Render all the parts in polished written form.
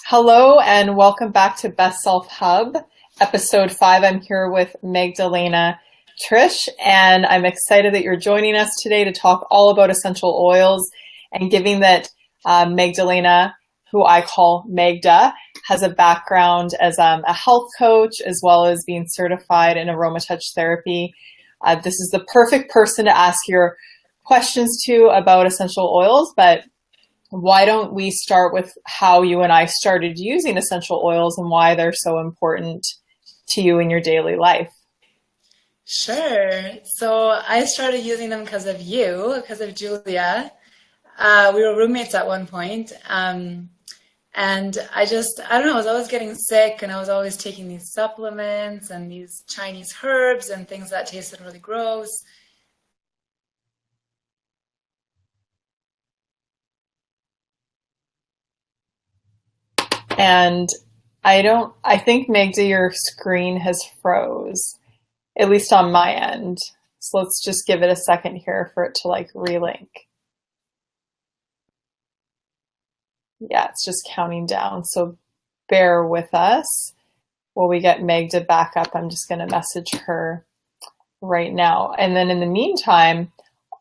Hello and welcome back to Best Self Hub, episode 5. I'm here with Magdalena Czyz, and I'm excited that you're joining us today to talk all about essential oils. And given that Magdalena, who I call Magda, has a background as a health coach as well as being certified in Aromatouch therapy, this is the perfect person to ask your questions to about essential oils. But why don't we start with how you and I started using essential oils and why they're so important to you in your daily life? Sure. So I started using them because of you, because of Julia. We were roommates at one point. And I don't know, I was always getting sick and I was always taking these supplements and these Chinese herbs and things that tasted really gross. And I think Magda, your screen has froze, at least on my end. So let's just give it a second here for it to like relink. Yeah, it's just counting down. So bear with us while we get Magda back up. I'm just going to message her right now. And then in the meantime,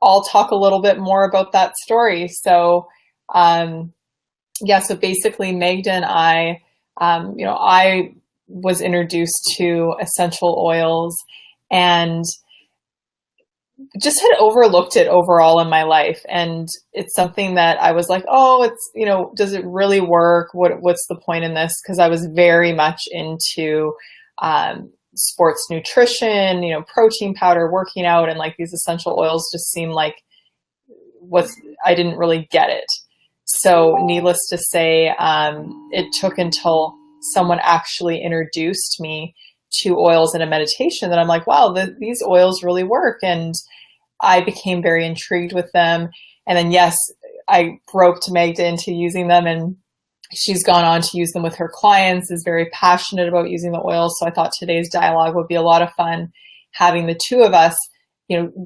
I'll talk a little bit more about that story. So, so basically Magda and I was introduced to essential oils and just had overlooked it overall in my life. And it's something that I was like, oh, does it really work? What's the point in this? Because I was very much into sports nutrition, protein powder, working out, and like these essential oils just seemed like I didn't really get it. So needless to say, it took until someone actually introduced me to oils in a meditation that I'm like, wow, these oils really work. And I became very intrigued with them. And then, yes, I roped Magda into using them, and she's gone on to use them with her clients, is very passionate about using the oils. So I thought today's dialogue would be a lot of fun, having the two of us,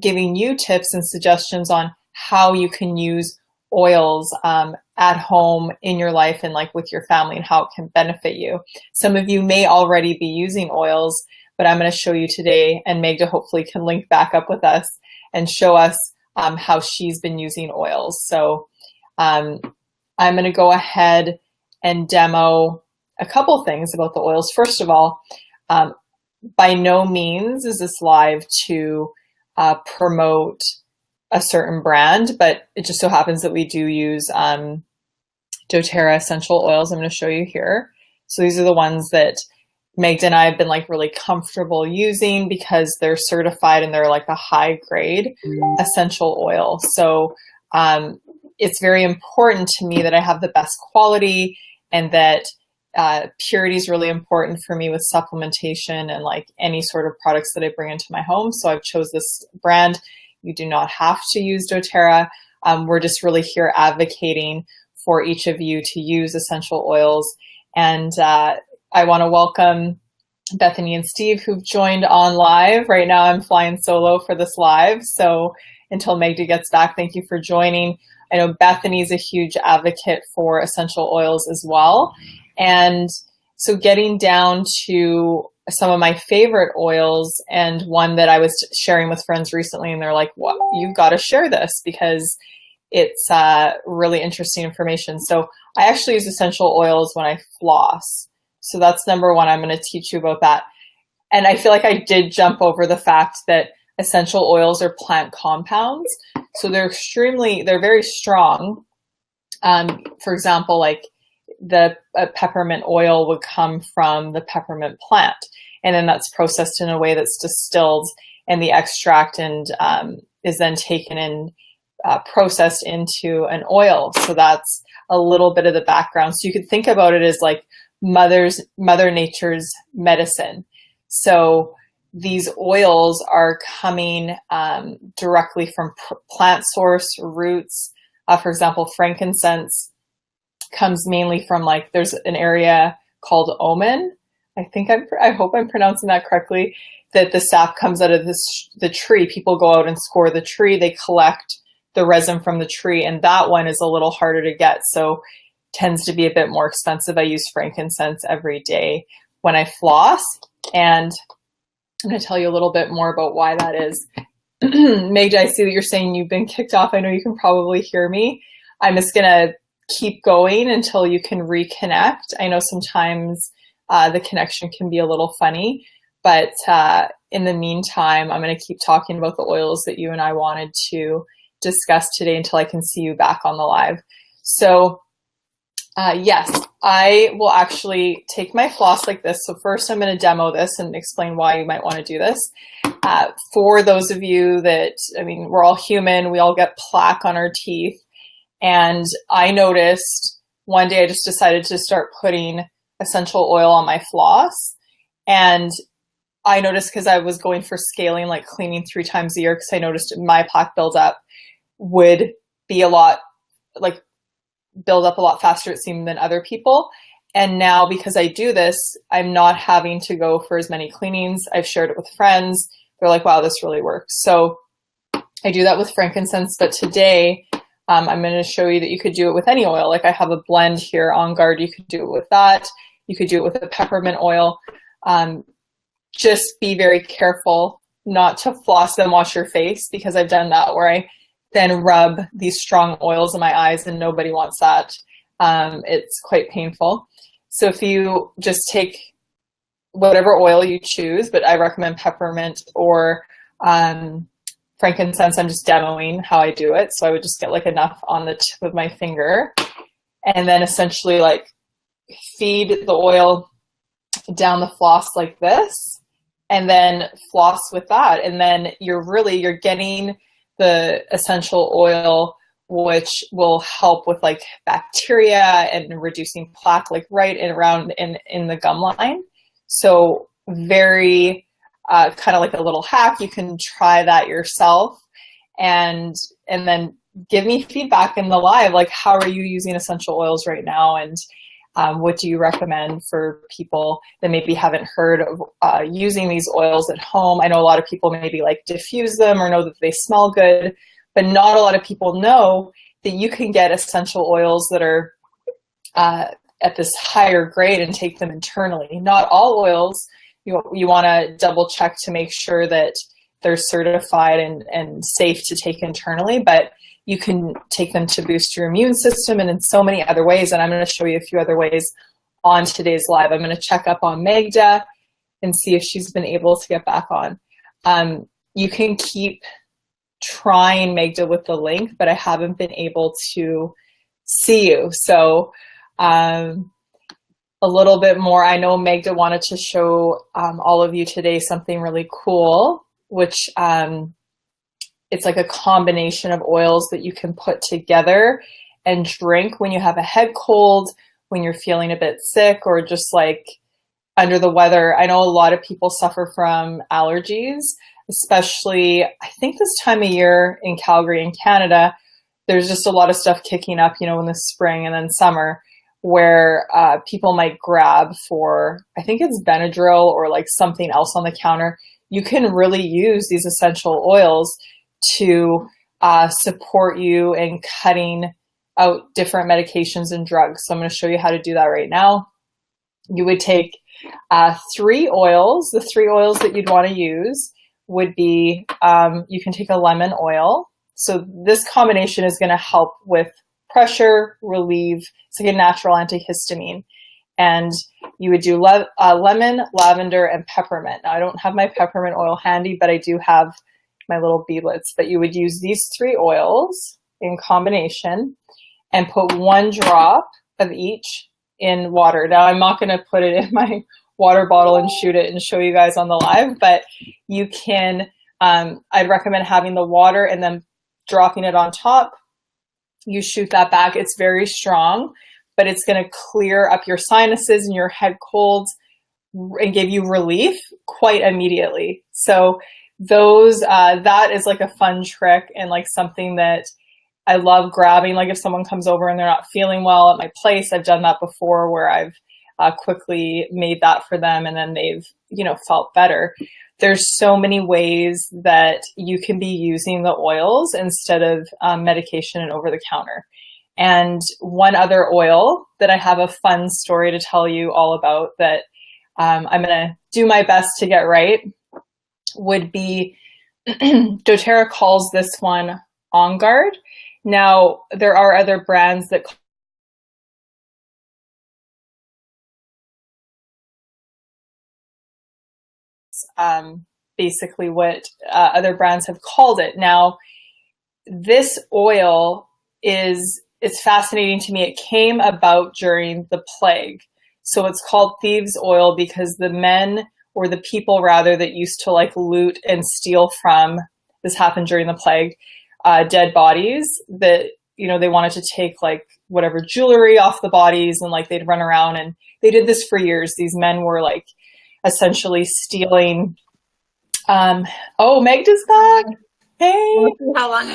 giving you tips and suggestions on how you can use oils at home in your life and like with your family and how it can benefit you. Some of you may already be using oils, but I'm going to show you today, and Magda hopefully can link back up with us and show us how she's been using oils. So I'm going to go ahead and demo a couple things about the oils. First of all, by no means is this live to promote a certain brand, but it just so happens that we do use Doterra essential oils. I'm going to show you here. So these are the ones that Magda and I have been like really comfortable using because they're certified and they're like a high grade essential oil. So it's very important to me that I have the best quality, and that purity is really important for me with supplementation and like any sort of products that I bring into my home. So I've chose this brand. You do not have to use doTERRA. We're just really here advocating for each of you to use essential oils. And I want to welcome Bethany and Steve, who've joined on live. Right now I'm flying solo for this live. So until Magda gets back, thank you for joining. I know Bethany's a huge advocate for essential oils as well. And so getting down to some of my favorite oils, and one that I was sharing with friends recently, and they're like, well, you've got to share this because it's really interesting information. So I actually use essential oils when I floss. So that's number one. I'm going to teach you about that. And I feel like I did jump over the fact that essential oils are plant compounds. So they're very strong. For example, like the peppermint oil would come from the peppermint plant, and then that's processed in a way that's distilled, and the extract is then taken and processed into an oil. So that's a little bit of the background. So you could think about it as like Mother Nature's medicine. So these oils are coming directly from plant source roots. For example, frankincense comes mainly from there's an area called Oman. I hope I'm pronouncing that correctly, that the sap comes out of the tree. People go out and score the tree. They collect the resin from the tree, and that one is a little harder to get. So tends to be a bit more expensive. I use frankincense every day when I floss, and I'm going to tell you a little bit more about why that is. Magda, I see that you're saying you've been kicked off. I know you can probably hear me. I'm just going to keep going until you can reconnect. I know sometimes the connection can be a little funny, but in the meantime, I'm going to keep talking about the oils that you and I wanted to discuss today until I can see you back on the live. So yes, I will actually take my floss like this. So first I'm going to demo this and explain why you might want to do this. For those of you that, I mean, we're all human, we all get plaque on our teeth. And I noticed one day I just decided to start putting essential oil on my floss. And I noticed, because I was going for scaling, like cleaning 3 times a year, because I noticed my plaque buildup would be a lot, like build up a lot faster, it seemed, than other people. And now, because I do this, I'm not having to go for as many cleanings. I've shared it with friends. They're like, wow, this really works. So I do that with frankincense. But today, I'm going to show you that you could do it with any oil. Like I have a blend here on guard. You could do it with that. You could do it with a peppermint oil. Just be very careful not to floss and wash your face, because I've done that where I then rub these strong oils in my eyes, and nobody wants that. It's quite painful. So if you just take whatever oil you choose, but I recommend peppermint or frankincense. I'm just demoing how I do it. So I would just get like enough on the tip of my finger, and then essentially like feed the oil down the floss like this, and then floss with that. And then you're getting the essential oil, which will help with like bacteria and reducing plaque, like right and around in the gum line. So very kind of like a little hack. You can try that yourself, and then give me feedback in the live, like how are you using essential oils right now, and what do you recommend for people that maybe haven't heard of using these oils at home? I know a lot of people maybe like diffuse them or know that they smell good, but not a lot of people know that you can get essential oils that are at this higher grade and take them internally. Not all oils. You want to double check to make sure that they're certified and safe to take internally, but you can take them to boost your immune system and in so many other ways. And I'm going to show you a few other ways on today's live. I'm going to check up on Magda and see if she's been able to get back on. You can keep trying, Magda, with the link, but I haven't been able to see you. So a little bit more. I know Magda wanted to show all of you today something really cool, which it's like a combination of oils that you can put together and drink when you have a head cold, when you're feeling a bit sick, or just like under the weather. I know a lot of people suffer from allergies, especially I think this time of year in Calgary in Canada. There's just a lot of stuff kicking up, you know, in the spring and then summer, where people might grab for, I think it's Benadryl or like something else on the counter. You can really use these essential oils to support you in cutting out different medications and drugs. So I'm going to show you how to do that right now. You would take 3 oils. The 3 oils that you'd want to use would be, you can take a lemon oil. So this combination is going to help with pressure, relieve. It's like a natural antihistamine. And you would do lemon, lavender, and peppermint. Now, I don't have my peppermint oil handy, but I do have my little beadlets. But you would use these 3 oils in combination and put 1 drop of each in water. Now, I'm not going to put it in my water bottle and shoot it and show you guys on the live, but you can, I'd recommend having the water and then dropping it on top. You shoot that back. It's very strong, but it's going to clear up your sinuses and your head colds and give you relief quite immediately. So those, that is like a fun trick and like something that I love grabbing. Like if someone comes over and they're not feeling well at my place, I've done that before where I've quickly made that for them and then they've, you know, felt better. There's so many ways that you can be using the oils instead of medication and over the counter. And one other oil that I have a fun story to tell you all about that I'm going to do my best to get right would be doTERRA calls this one On Guard. Now, there are other brands that basically what other brands have called it. Now, this oil it's fascinating to me. It came about during the plague. So it's called Thieves Oil because the men, or the people rather, that used to like loot and steal from, this happened during the plague, dead bodies that, you know, they wanted to take like whatever jewelry off the bodies, and like they'd run around, and they did this for years. These men were like essentially stealing. Oh, Magda's back. Hey. We'll see how long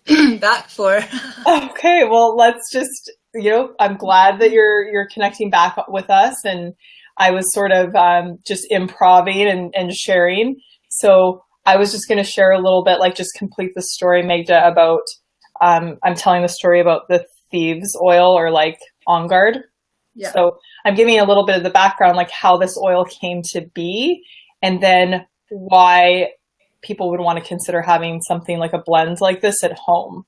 I'm back for. Okay, well, let's just, you know, I'm glad that you're connecting back with us, and I was sort of just improving and sharing. So I was just going to share a little bit, like just complete the story, Magda, about I'm telling the story about the Thieves Oil, or like On Guard. Yeah. So I'm giving a little bit of the background, like how this oil came to be, and then why people would want to consider having something like a blend like this at home.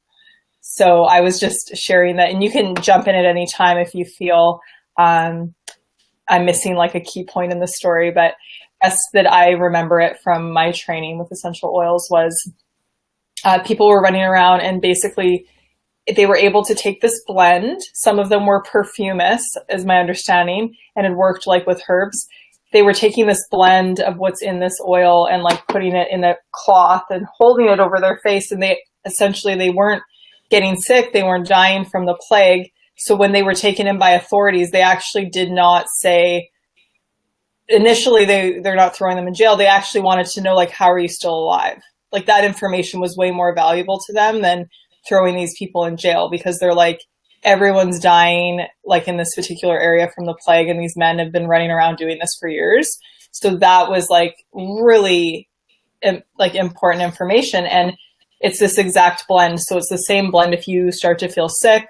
So I was just sharing that, and you can jump in at any time if you feel I'm missing like a key point in the story. But as that I remember it from my training with essential oils was people were running around, and basically they were able to take this blend. Some of them were perfumists, is my understanding, and had worked like with herbs. They were taking this blend of what's in this oil and like putting it in a cloth and holding it over their face. And they weren't getting sick. They weren't dying from the plague. So when they were taken in by authorities, they actually did not say, initially they're not throwing them in jail. They actually wanted to know, like, how are you still alive? Like, that information was way more valuable to them than throwing these people in jail, because they're like, everyone's dying like in this particular area from the plague, and these men have been running around doing this for years. So that was like really like important information. And it's this exact blend. So it's the same blend. If you start to feel sick,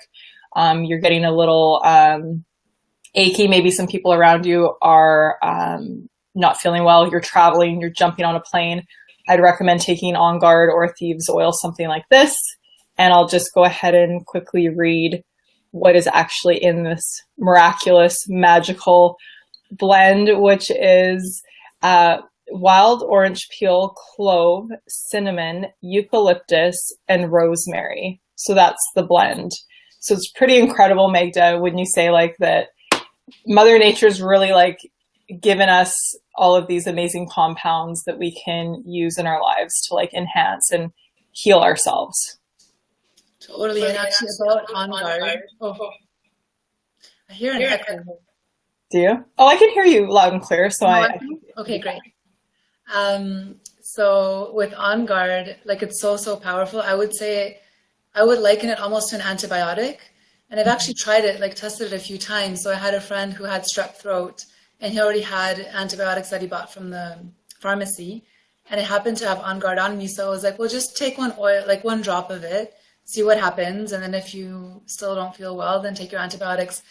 you're getting a little achy, maybe some people around you are not feeling well, you're traveling, you're jumping on a plane, I'd recommend taking On Guard or Thieves Oil, something like this. And I'll just go ahead and quickly read what is actually in this miraculous, magical blend, which is wild orange peel, clove, cinnamon, eucalyptus, and rosemary. So that's the blend. So it's pretty incredible, Magda, when you say like that Mother Nature's really like given us all of these amazing compounds that we can use in our lives to like enhance and heal ourselves. Totally, and actually about On Guard. Oh, I hear an echo. Do you? Oh, I can hear you loud and clear. So okay, great. So with On Guard, like it's so powerful. I would say I would liken it almost to an antibiotic. And I've actually tried it, like tested it a few times. So I had a friend who had strep throat, and he already had antibiotics that he bought from the pharmacy. And it happened to have On Guard on me. So I was like, well, just take one oil, like one drop of it, see what happens. And then if you still don't feel well, then take your antibiotics.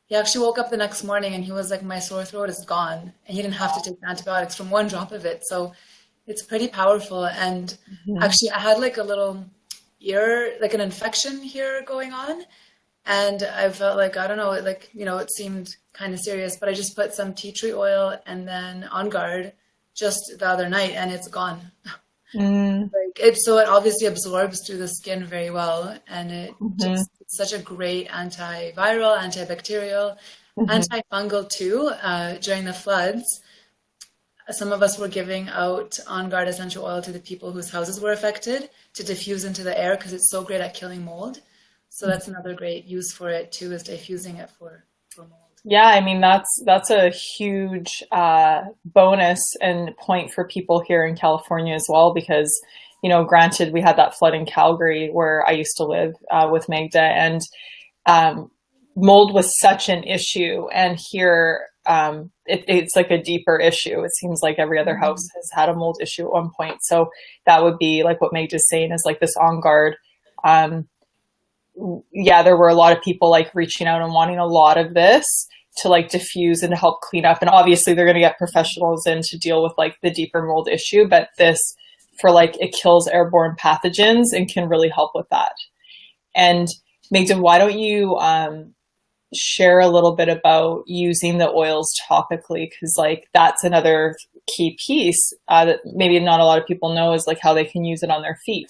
He actually woke up the next morning and he was like, my sore throat is gone. And he didn't have to take the antibiotics from one drop of it. So it's pretty powerful. And actually I had like a little ear, like an infection here going on. And I felt like, I don't know, like, you know, it seemed kind of serious, but I just put some tea tree oil and then On Guard just the other night, and it's gone. So it obviously absorbs through the skin very well, and it's such a great antiviral, antibacterial, antifungal too. During the floods, some of us were giving out On Guard essential oil to the people whose houses were affected to diffuse into the air because it's so great at killing mold. So that's another great use for it too, is diffusing it for mold. Yeah, I mean, that's a huge bonus and point for people here in California as well, because, you know, granted, we had that flood in Calgary where I used to live with Magda, and mold was such an issue. And here it's like a deeper issue. It seems like every other house has had a mold issue at one point. So that would be like what Magda's saying, is like this On Guard. yeah, there were a lot of people like reaching out and wanting a lot of this to like diffuse and to help clean up. And obviously they're going to get professionals in to deal with like the deeper mold issue, but this for like, it kills airborne pathogens and can really help with that. And Magda, why don't you share a little bit about using the oils topically? Because like that's another key piece that maybe not a lot of people know is like how they can use it on their feet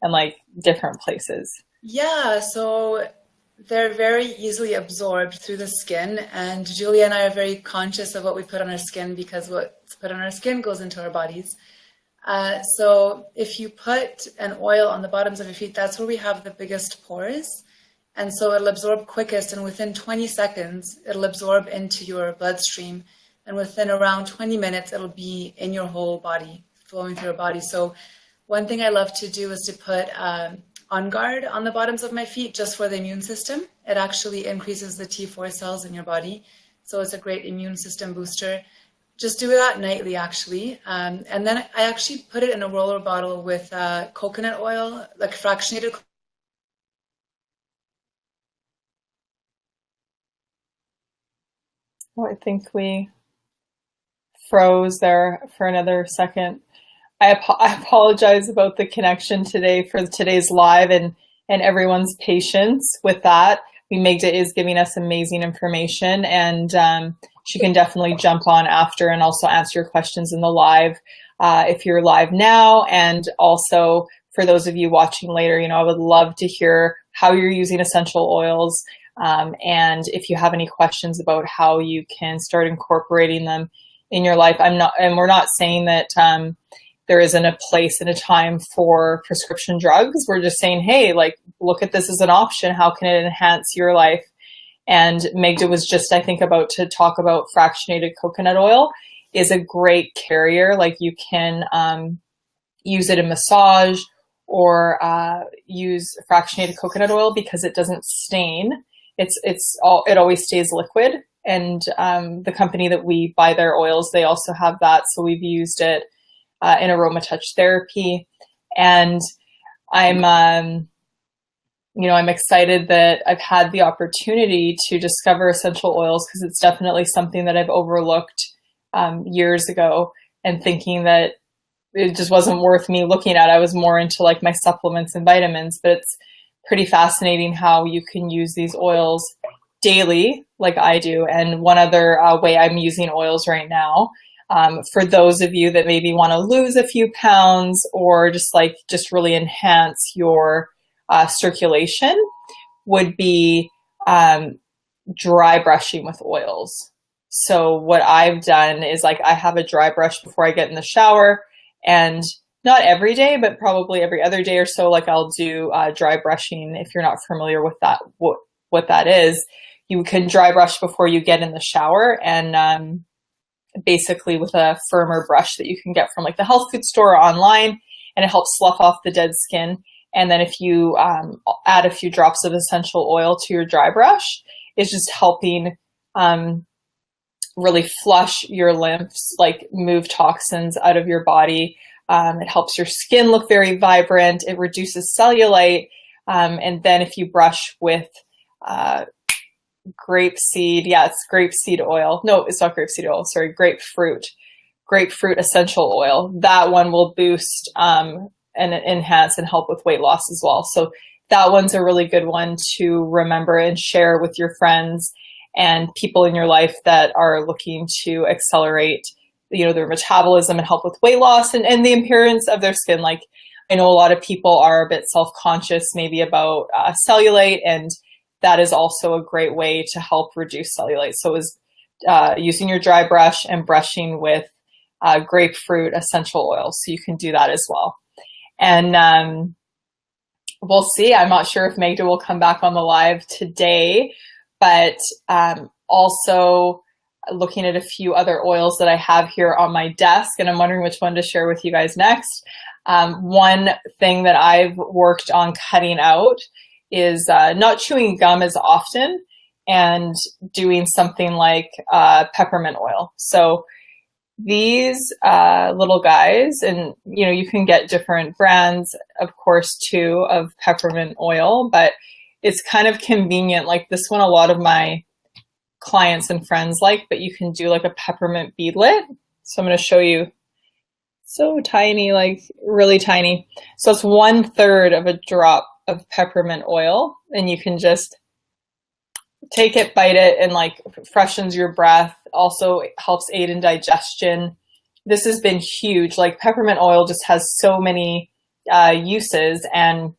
and like different places. Yeah, so they're very easily absorbed through the skin, and Julia and I are very conscious of what we put on our skin because what's put on our skin goes into our bodies. So if you put an oil on the bottoms of your feet, that's where we have the biggest pores. And so it'll absorb quickest, and within 20 seconds, it'll absorb into your bloodstream. And within around 20 minutes, it'll be in your whole body, flowing through your body. So one thing I love to do is to put On Guard on the bottoms of my feet just for the immune system. It actually increases the T4 cells in your body. So it's a great immune system booster. Just do that nightly, actually. And then I actually put it in a roller bottle with coconut oil, like fractionated. Oh, I think we froze there for another second. I apologize about the connection today for today's live and everyone's patience with that. Magda is giving us amazing information, and she can definitely jump on after and also answer your questions in the live if you're live now. And also for those of you watching later, I would love to hear how you're using essential oils. And if you have any questions about how you can start incorporating them in your life, we're not saying that there isn't a place and a time for prescription drugs. We're just saying, hey, like, look at this as an option. How can it enhance your life? And Magda was just, I think, about to talk about fractionated coconut oil is a great carrier. Like you can use it in massage or use fractionated coconut oil because it doesn't stain. It always stays liquid. And the company that we buy their oils, they also have that. So we've used it in Aromatouch therapy. And I'm excited that I've had the opportunity to discover essential oils because it's definitely something that I've overlooked years ago and thinking that it just wasn't worth me looking at. I was more into like my supplements and vitamins, but it's pretty fascinating how you can use these oils daily like I do. And one other way I'm using oils right now, for those of you that maybe want to lose a few pounds or just really enhance your circulation, would be dry brushing with oils. So what I've done is like I have a dry brush before I get in the shower, and not every day, but probably every other day or so, like I'll do dry brushing. If you're not familiar with that, what that is, you can dry brush before you get in the shower, and basically with a firmer brush that you can get from like the health food store or online, and it helps slough off the dead skin. And then if you add a few drops of essential oil to your dry brush, it's just helping really flush your lymphs, like move toxins out of your body. It helps your skin look very vibrant. It reduces cellulite. And then if you brush with grapeseed, it's grapeseed oil. No, it's not grapeseed oil. Sorry, grapefruit essential oil. That one will boost and enhance and help with weight loss as well. So that one's a really good one to remember and share with your friends and people in your life that are looking to accelerate, their metabolism and help with weight loss and the appearance of their skin. Like I know a lot of people are a bit self-conscious maybe about cellulite, and that is also a great way to help reduce cellulite. So is using your dry brush and brushing with grapefruit essential oil. So you can do that as well. And we'll see. I'm not sure if Magda will come back on the live today, but also looking at a few other oils that I have here on my desk, and I'm wondering which one to share with you guys next. One thing that I've worked on cutting out is not chewing gum as often and doing something like peppermint oil. So these little guys, and you can get different brands, of course, too, of peppermint oil, but it's kind of convenient. Like this one, a lot of my clients and friends like, but you can do like a peppermint beadlet. So I'm going to show you. So tiny, like really tiny. So it's 1/3 of a drop of peppermint oil, and you can just take it, bite it, and like freshens your breath. Also helps aid in digestion. This has been huge. Like peppermint oil just has so many uses, and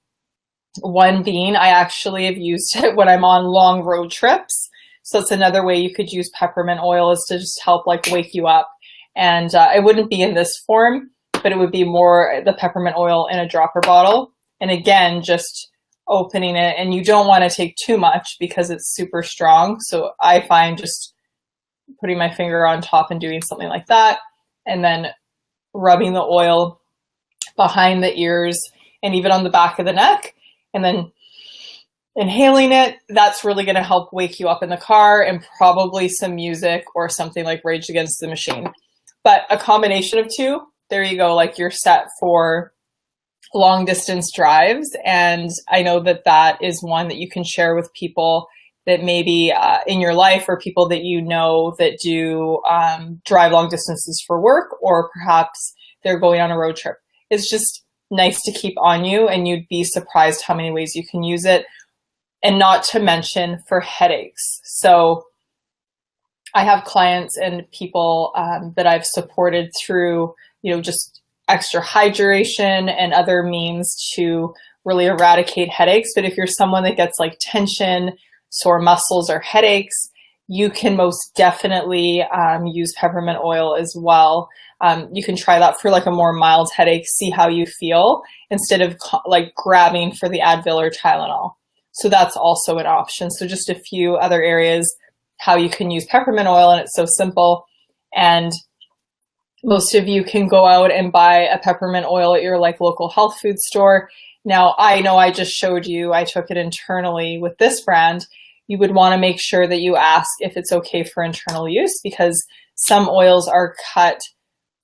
one being I actually have used it when I'm on long road trips. So it's another way you could use peppermint oil, is to just help like wake you up. And it wouldn't be in this form, but it would be more the peppermint oil in a dropper bottle. And again, just opening it, and you don't want to take too much because it's super strong. So I find just putting my finger on top and doing something like that, and then rubbing the oil behind the ears and even on the back of the neck, and then inhaling it. That's really going to help wake you up in the car, and probably some music or something like Rage Against the Machine. But a combination of two, there you go. Like you're set for long distance drives. And I know that that is one that you can share with people that maybe in your life, or people that you know that do drive long distances for work, or perhaps they're going on a road trip. It's just nice to keep on you, and you'd be surprised how many ways you can use it. And not to mention for headaches. So I have clients and people that I've supported through, just extra hydration and other means to really eradicate headaches. But if you're someone that gets like tension, sore muscles, or headaches, you can most definitely use peppermint oil as well. You can try that for like a more mild headache, see how you feel, instead of like grabbing for the Advil or Tylenol. So that's also an option. So just a few other areas how you can use peppermint oil, and it's so simple. And most of you can go out and buy a peppermint oil at your like local health food store. Now, I know I just showed you, I took it internally with this brand. You would want to make sure that you ask if it's okay for internal use, because some oils are cut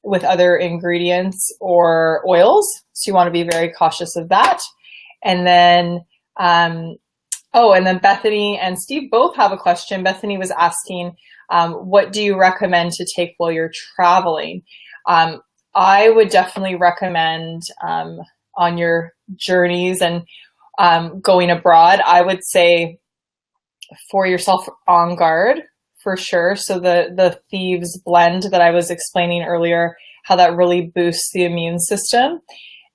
with other ingredients or oils. So you want to be very cautious of that. And then, and then Bethany and Steve both have a question. Bethany was asking, what do you recommend to take while you're traveling? I would definitely recommend on your journeys and going abroad, I would say for yourself, On Guard for sure. So the Thieves blend that I was explaining earlier, how that really boosts the immune system.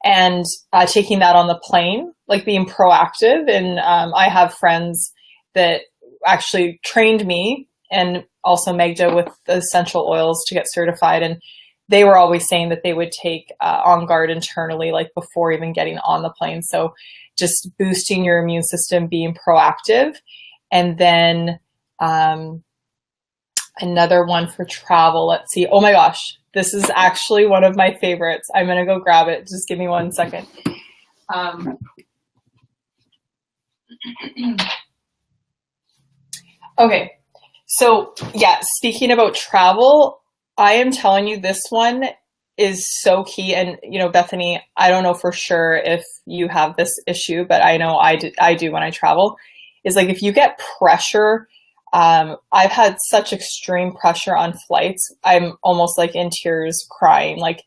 And taking that on the plane, like being proactive. And I have friends that actually trained me, and also Magda, with the essential oils to get certified. And they were always saying that they would take On Guard internally, like before even getting on the plane. So just boosting your immune system, being proactive. And then another one for travel. Let's see. Oh my gosh. This is actually one of my favorites. I'm going to go grab it. Just give me 1 second. Okay. So yeah, speaking about travel, I am telling you, this one is so key. And, Bethany, I don't know for sure if you have this issue, but I know I do when I travel, is like if you get pressure. I've had such extreme pressure on flights. I'm almost like in tears crying. Like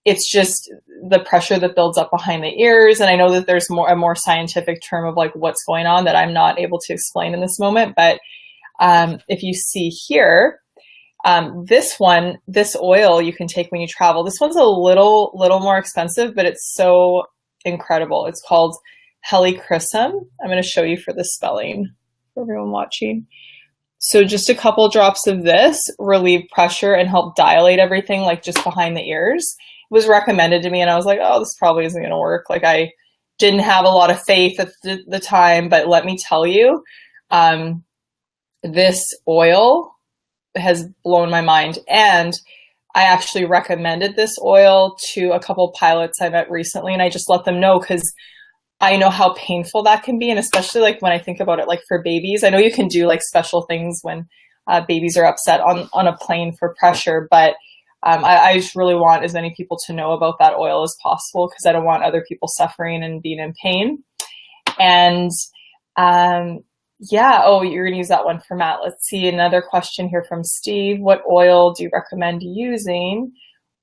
it's just the pressure that builds up behind the ears. And I know that there's a more scientific term of like what's going on that I'm not able to explain in this moment. But if you see here, this oil you can take when you travel. This one's a little more expensive, but it's so incredible. It's called Helichrysum. I'm going to show you for the spelling for everyone watching. So just a couple drops of this relieve pressure and help dilate everything, like just behind the ears. It was recommended to me, and I was like, oh, this probably isn't going to work. Like I didn't have a lot of faith at the time, but let me tell you, this oil has blown my mind. And I actually recommended this oil to a couple pilots I met recently, and I just let them know, because I know how painful that can be. And especially like when I think about it, like for babies, I know you can do like special things when babies are upset on a plane for pressure, but I just really want as many people to know about that oil as possible, because I don't want other people suffering and being in pain. And Um, yeah. Oh, you're gonna use that one for Matt. Let's see. Another question here from Steve. What oil do you recommend using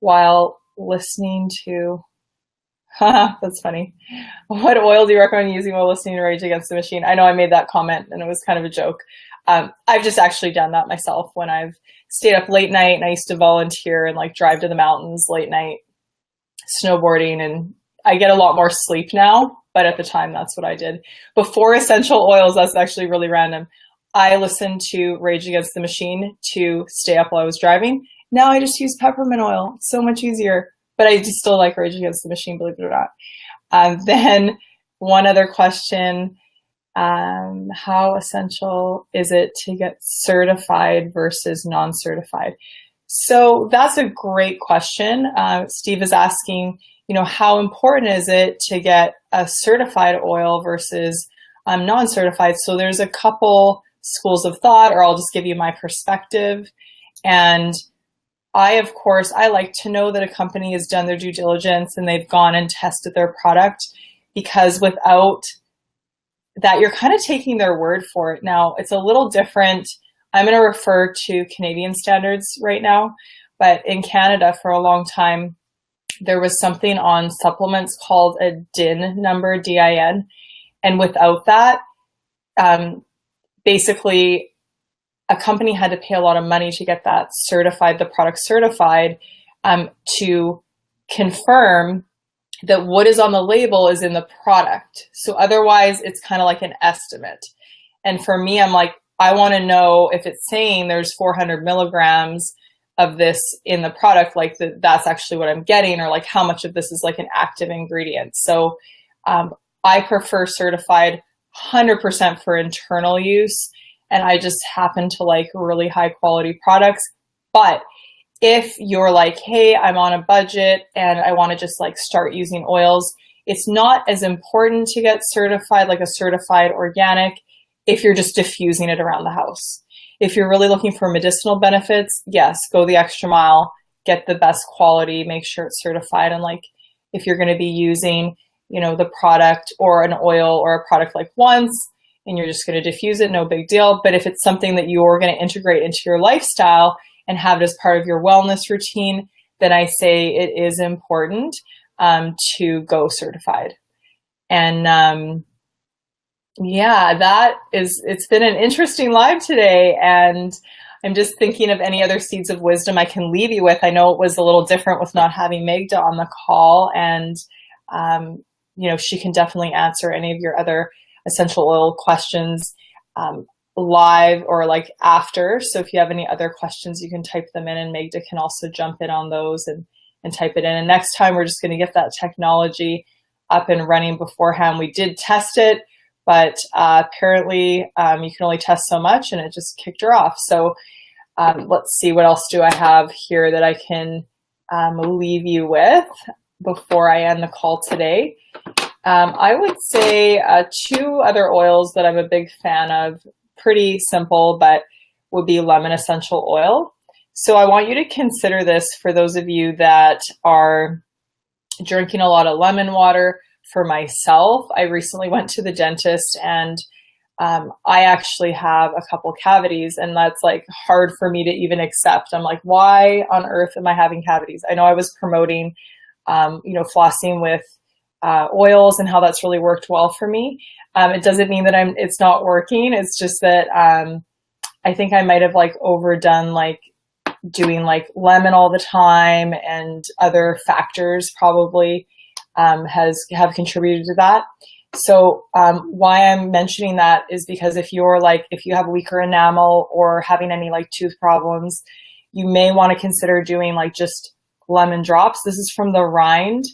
while listening to? Haha, that's funny. What oil do you recommend using while listening to Rage Against the Machine? I know I made that comment and it was kind of a joke. I've just actually done that myself when I've stayed up late night, and I used to volunteer and like drive to the mountains late night snowboarding, and I get a lot more sleep now, but at the time that's what I did. Before essential oils, that's actually really random. I listened to Rage Against the Machine to stay up while I was driving. Now I just use peppermint oil. It's so much easier, but I just still like Rage Against the Machine, believe it or not. Then one other question, how essential is it to get certified versus non-certified? So that's a great question. Steve is asking, how important is it to get a certified oil versus non-certified? So there's a couple schools of thought, or I'll just give you my perspective. And I like to know that a company has done their due diligence and they've gone and tested their product, because without that, you're kind of taking their word for it. Now, it's a little different. I'm going to refer to Canadian standards right now, but in Canada for a long time, there was something on supplements called a DIN number, DIN. And without that, basically a company had to pay a lot of money to get that certified, the product certified, to confirm that what is on the label is in the product. So otherwise it's kind of like an estimate. And for me, I'm like, I want to know if it's saying there's 400 milligrams of this in the product, like that's actually what I'm getting, or like how much of this is like an active ingredient. So I prefer certified 100% for internal use. And I just happen to like really high quality products. But if you're like, hey, I'm on a budget and I want to just like start using oils, it's not as important to get certified, like a certified organic, if you're just diffusing it around the house. If you're really looking for medicinal benefits, yes, go the extra mile, get the best quality, make sure it's certified. And like, if you're going to be using, the product or an oil or a product like once, and you're just going to diffuse it, no big deal. But if it's something that you're going to integrate into your lifestyle and have it as part of your wellness routine, then I say it is important to go certified. And it's been an interesting live today. And I'm just thinking of any other seeds of wisdom I can leave you with. I know it was a little different with not having Magda on the call, and she can definitely answer any of your other essential oil questions live or like after. So if you have any other questions, you can type them in, and Magda can also jump in on those and type it in. And next time we're just going to get that technology up and running beforehand. We did test it, but apparently you can only test so much, and it just kicked her off. So let's see, what else do I have here that I can leave you with before I end the call today? I would say two other oils that I'm a big fan of, pretty simple, but would be lemon essential oil. So I want you to consider this for those of you that are drinking a lot of lemon water. For myself, I recently went to the dentist, and I actually have a couple cavities, and that's like hard for me to even accept. I'm like, why on earth am I having cavities? I know I was promoting, flossing with oils and how that's really worked well for me. It doesn't mean that it's not working. It's just that I think I might have like overdone like doing like lemon all the time, and other factors probably have contributed to that. So why I'm mentioning that is because if you have weaker enamel or having any like tooth problems, you may want to consider doing like just lemon drops. This is from the rind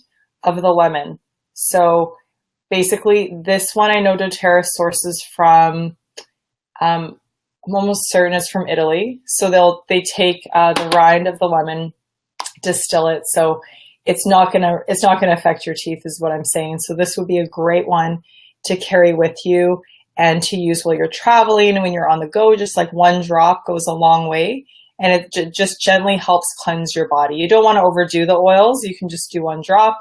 of the lemon. So basically this one, I know Doterra sources from, I'm almost certain it's from Italy. So they take the rind of the lemon, distill it. So it's not gonna affect your teeth, is what I'm saying. So this would be a great one to carry with you and to use while you're traveling and when you're on the go. Just like one drop goes a long way, and it just gently helps cleanse your body. You don't want to overdo the oils. You can just do one drop.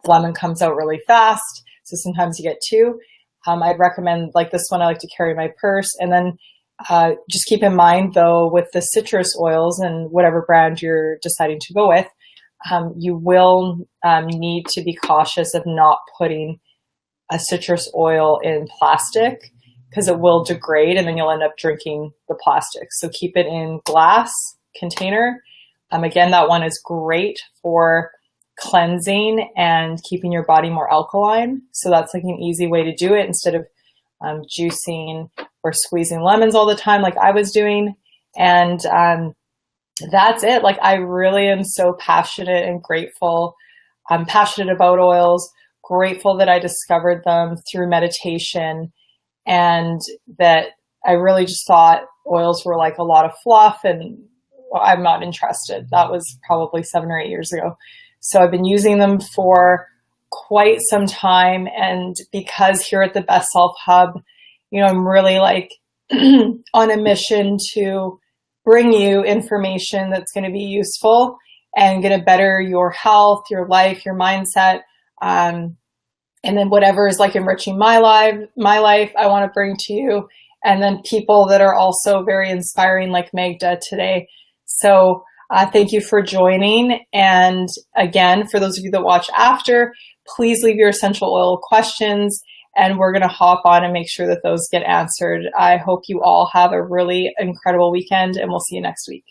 Lemon comes out really fast, so sometimes you get two. I'd recommend like this one. I like to carry in my purse. And then just keep in mind though, with the citrus oils and whatever brand you're deciding to go with, you will need to be cautious of not putting a citrus oil in plastic because it will degrade and then you'll end up drinking the plastic. So keep it in glass container. Again, that one is great for cleansing and keeping your body more alkaline. So that's like an easy way to do it instead of juicing or squeezing lemons all the time like I was doing. And that's it. Like I really am so passionate and grateful. I'm passionate about oils, grateful that I discovered them through meditation, and that I really just thought oils were like a lot of fluff and I'm not interested. That was probably 7 or 8 years ago. So I've been using them for quite some time. And because here at the Best Self Hub, you know, I'm really like on a mission to bring you information that's going to be useful and going to better your health, your life, your mindset. And then whatever is like enriching my life, I want to bring to you. And then people that are also very inspiring like Magda today. So thank you for joining. And again, for those of you that watch after, please leave your essential oil questions and we're going to hop on and make sure that those get answered. I hope you all have a really incredible weekend and we'll see you next week.